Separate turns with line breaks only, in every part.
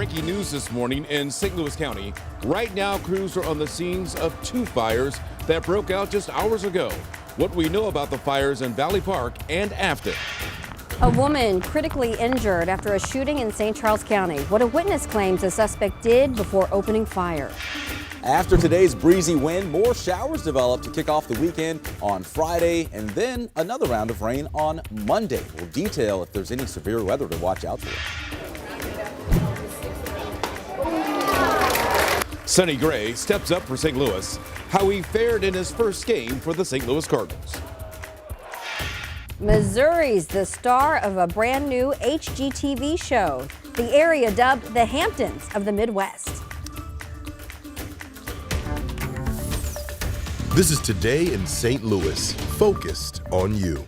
Breaking news this morning in St. Louis County. Right now, crews are on the scenes of two fires that broke out just hours ago. What we know about the fires in Valley Park and Affton.
A woman critically injured after a shooting in St. Charles County. What a witness claims the suspect did before opening fire.
After today's breezy wind, more showers developed to kick off the weekend on Friday, and then another round of rain on Monday. We'll detail if there's any severe weather to watch out for.
Sonny Gray steps up for St. Louis. How he fared in his first game for the St. Louis Cardinals.
Missouri's the star of a brand new HGTV show. The area dubbed the Hamptons of the Midwest.
This is Today in St. Louis, focused on you.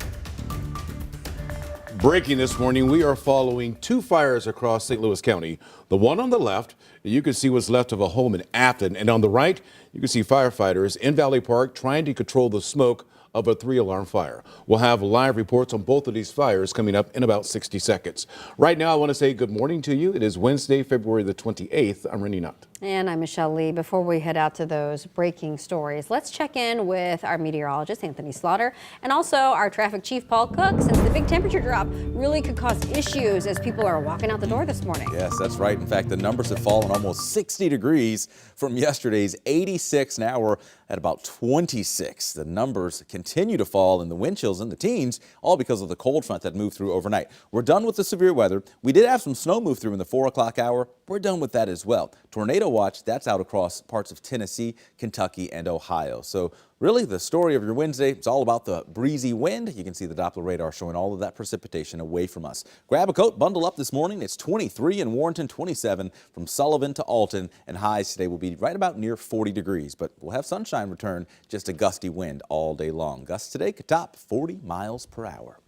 Breaking this morning, we are following two fires across St. Louis County. The one on the left, you can see what's left of a home in Affton, and on the right, you can see firefighters in Valley Park trying to control the smoke of a 3-alarm fire. We'll have live reports on both of these fires coming up in about 60 seconds. Right now, I want to say good morning to you. It is Wednesday, February the 28th. I'm Rennie Nutt.
And I'm Michelle Lee. Before we head out to those breaking stories, let's check in with our meteorologist, Anthony Slaughter, and also our traffic chief, Paul Cook, since the big temperature drop really could cause issues as people are walking out the door this morning.
Yes, that's right. In fact, the numbers have fallen almost 60 degrees from yesterday's 86. Now we're at about 26. The numbers continue to fall and the wind chills in the teens, all because of the cold front that moved through overnight. We're done with the severe weather. We did have some snow move through in the 4 o'clock hour. We're done with that as well. Tornado watch, that's out across parts of Tennessee, Kentucky, and Ohio. So really the story of your Wednesday, it's all about the breezy wind. You can see the Doppler radar showing all of that precipitation away from us. Grab a coat, bundle up this morning. It's 23 in Warrenton, 27 from Sullivan to Alton, and highs today will be right about near 40 degrees. But we'll have sunshine return, just a gusty wind all day long. Gusts today could top 40 miles per hour.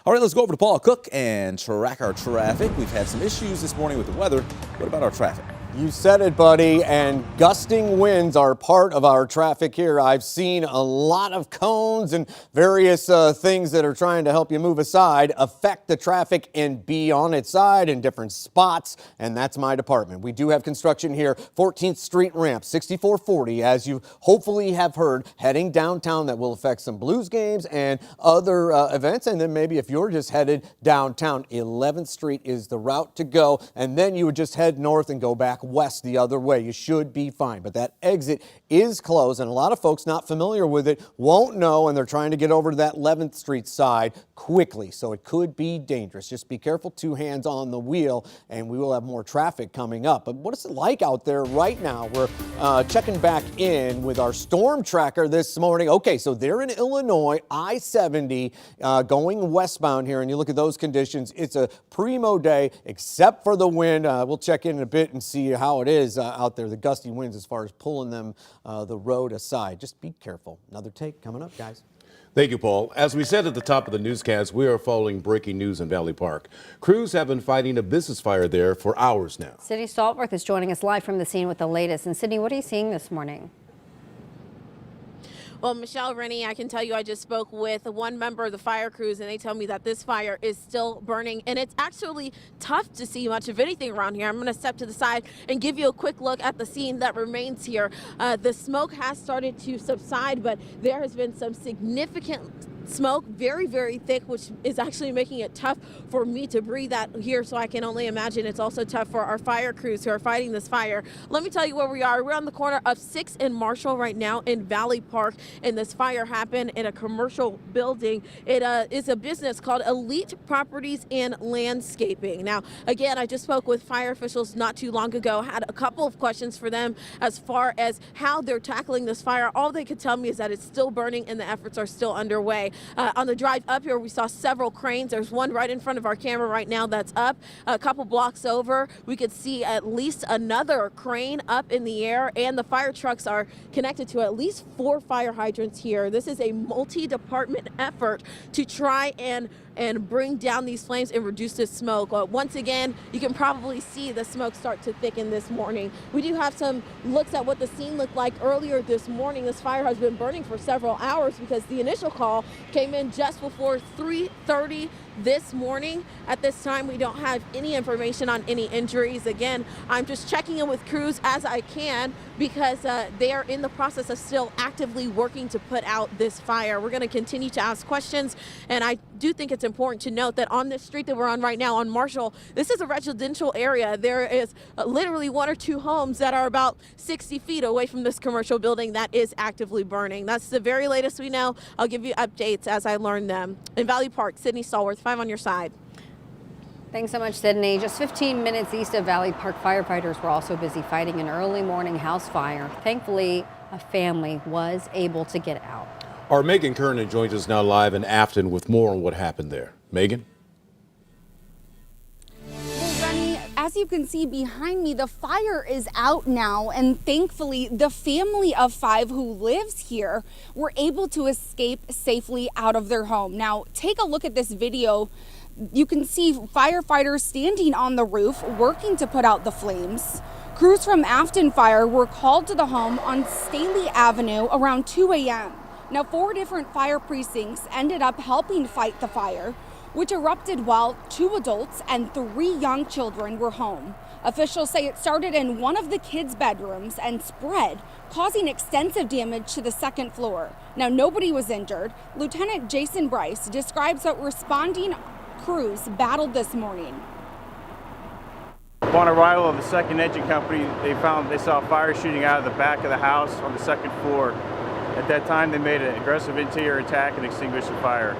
All right, let's go over to Paul Cook and track our traffic. We've had some issues this morning with the weather. What about our traffic?
You said it, buddy, and gusting winds are part of our traffic here. I've seen a lot of cones and various things that are trying to help you move aside affect the traffic and be on its side in different spots, and that's my department. We do have construction here, 14th Street ramp, 6440, as you hopefully have heard, heading downtown. That will affect some Blues games and other events, and then maybe if you're just headed downtown, 11th Street is the route to go, and then you would just head north and go back west the other way. You should be fine, but that exit is closed, and a lot of folks not familiar with it won't know, and they're trying to get over to that 11th Street side quickly, so it could be dangerous. Just be careful, 2 hands on the wheel, and we will have more traffic coming up. But what is it like out there right now? We're checking back in with our storm tracker this morning. Okay, so they're in Illinois, I-70 going westbound here, and you look at those conditions. It's a primo day except for the wind. We'll check in a bit and see how it is out there, the gusty winds as far as pulling them the road aside. Just be careful. Another take coming up, guys.
Thank you, Paul. As we said at the top of the newscast, we are following breaking news in Valley Park. Crews have been fighting a business fire there for hours now.
Sydney Saltworth is joining us live from the scene with the latest. And Sydney, what are you seeing this morning?
Well, Michelle, Rennie, I can tell you I just spoke with one member of the fire crews, and they tell me that this fire is still burning, and it's actually tough to see much of anything around here. I'm going to step to the side and give you a quick look at the scene that remains here. The smoke has started to subside, but there has been some significant smoke, very, very thick, which is actually making it tough for me to breathe out here. So I can only imagine it's also tough for our fire crews who are fighting this fire. Let me tell you where we are. We're on the corner of 6th and Marshall right now in Valley Park, and this fire happened in a commercial building. It is a business called Elite Properties and Landscaping. Now, again, I just spoke with fire officials not too long ago, had a couple of questions for them as far as how they're tackling this fire. All they could tell me is that it's still burning and the efforts are still underway. On the drive up here, we saw several cranes. There's one right in front of our camera right now that's up. A couple blocks over, we could see at least another crane up in the air, and the fire trucks are connected to at least 4 fire hydrants here. This is a multi-department effort to try and bring down these flames and reduce this smoke. Once again, you can probably see the smoke start to thicken this morning. We do have some looks at what the scene looked like earlier this morning. This fire has been burning for several hours because the initial call came in just before 3:30 this morning. At this time, we don't have any information on any injuries. Again, I'm just checking in with crews as I can because they are in the process of still actively working to put out this fire. We're going to continue to ask questions, and I do think it's important to note that on this street that we're on right now, on Marshall, this is a residential area. There is literally one or two homes that are about 60 feet away from this commercial building that is actively burning. That's the very latest we know. I'll give you updates as I learn them. In Valley Park, Sydney Stallworth, 5 on your side.
Thanks so much, Sydney. Just 15 minutes east of Valley Park, firefighters were also busy fighting an early morning house fire. Thankfully, a family was able to get out.
Our Megan Kernan joins us now live in Afton with more on what happened there. Megan?
As you can see behind me, the fire is out now, and thankfully the family of 5 who lives here were able to escape safely out of their home. Now take a look at this video. You can see firefighters standing on the roof working to put out the flames. Crews from Affton Fire were called to the home on Staley Avenue around 2 a.m. Now 4 different fire precincts ended up helping fight the fire, which erupted while 2 adults and 3 young children were home. Officials say it started in one of the kids' bedrooms and spread, causing extensive damage to the 2nd floor. Now, nobody was injured. Lieutenant Jason Bryce describes what responding crews battled this morning.
Upon arrival of the 2nd engine company, they saw fire shooting out of the back of the house on the 2nd floor. At that time, they made an aggressive interior attack and extinguished the fire.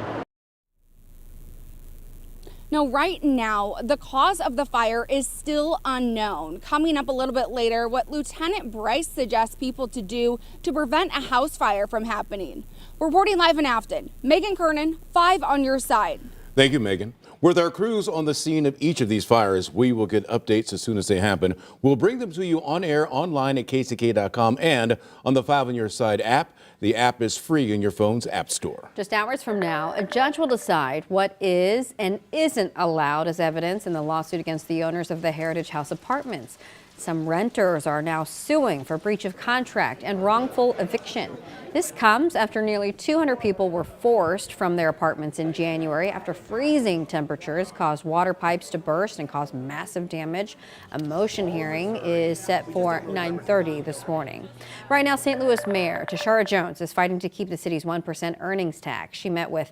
Now, right now, the cause of the fire is still unknown. Coming up a little bit later, what Lieutenant Bryce suggests people to do to prevent a house fire from happening. Reporting live in Afton, Megan Kernan, 5 on your side.
Thank you, Megan. With our crews on the scene of each of these fires, we will get updates as soon as they happen. We'll bring them to you on air, online at kck.com, and on the 5 on your side app. The app is free in your phone's app store.
Just hours from now, a judge will decide what is and isn't allowed as evidence in the lawsuit against the owners of the Heritage House apartments. Some renters are now suing for breach of contract and wrongful eviction. This comes after nearly 200 people were forced from their apartments in January after freezing temperatures caused water pipes to burst and cause massive damage. A motion hearing is set for 9:30 this morning. Right now, St. Louis Mayor Tashara Jones is fighting to keep the city's 1% earnings tax. She met with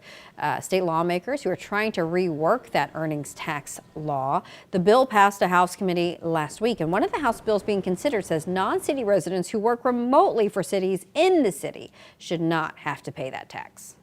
state lawmakers who are trying to rework that earnings tax law. The bill passed a House committee last week, and one of the House bills being considered says non-city residents who work remotely for cities in the city should not have to pay that tax.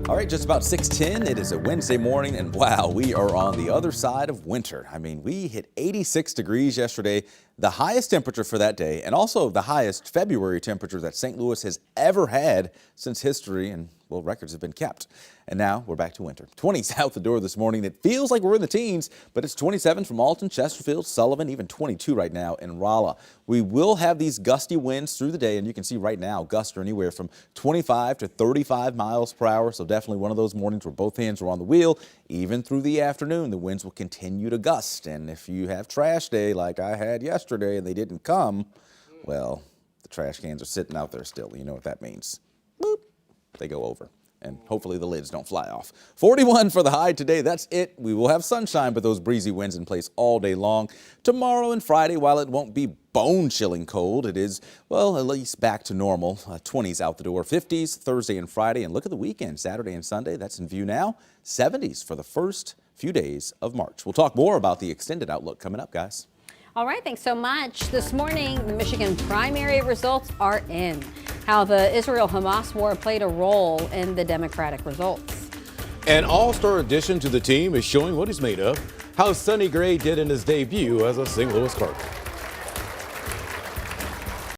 All right, just about 6:10. It is a Wednesday morning, and wow, we are on the other side of winter. I mean, we hit 86 degrees yesterday, the highest temperature for that day, and also the highest February temperature that St. Louis has ever had since history and, well, records have been kept. And now we're back to winter. 20s out the door this morning. It feels like we're in the teens, but it's 27 from Alton, Chesterfield, Sullivan, even 22 right now in Rolla. We will have these gusty winds through the day, and you can see right now gusts are anywhere from 25 to 35 miles per hour. So definitely one of those mornings where both hands are on the wheel. Even through the afternoon, the winds will continue to gust. And if you have trash day like I had yesterday and they didn't come, well, the trash cans are sitting out there still. You know what that means. Boop, they go over. And hopefully the lids don't fly off. 41 for the high today. That's it. We will have sunshine, but those breezy winds in place all day long. Tomorrow and Friday, while it won't be bone-chilling cold, it is, well, at least back to normal. 20s out the door, 50s Thursday and Friday. And look at the weekend, Saturday and Sunday. That's in view now. 70s for the first few days of March. We'll talk more about the extended outlook coming up, guys.
All right, thanks so much. This morning, the Michigan primary results are in. How the Israel-Hamas war played a role in the Democratic results.
An all-star addition to the team is showing what he's made of. How Sonny Gray did in his debut as a St. Louis Cardinal.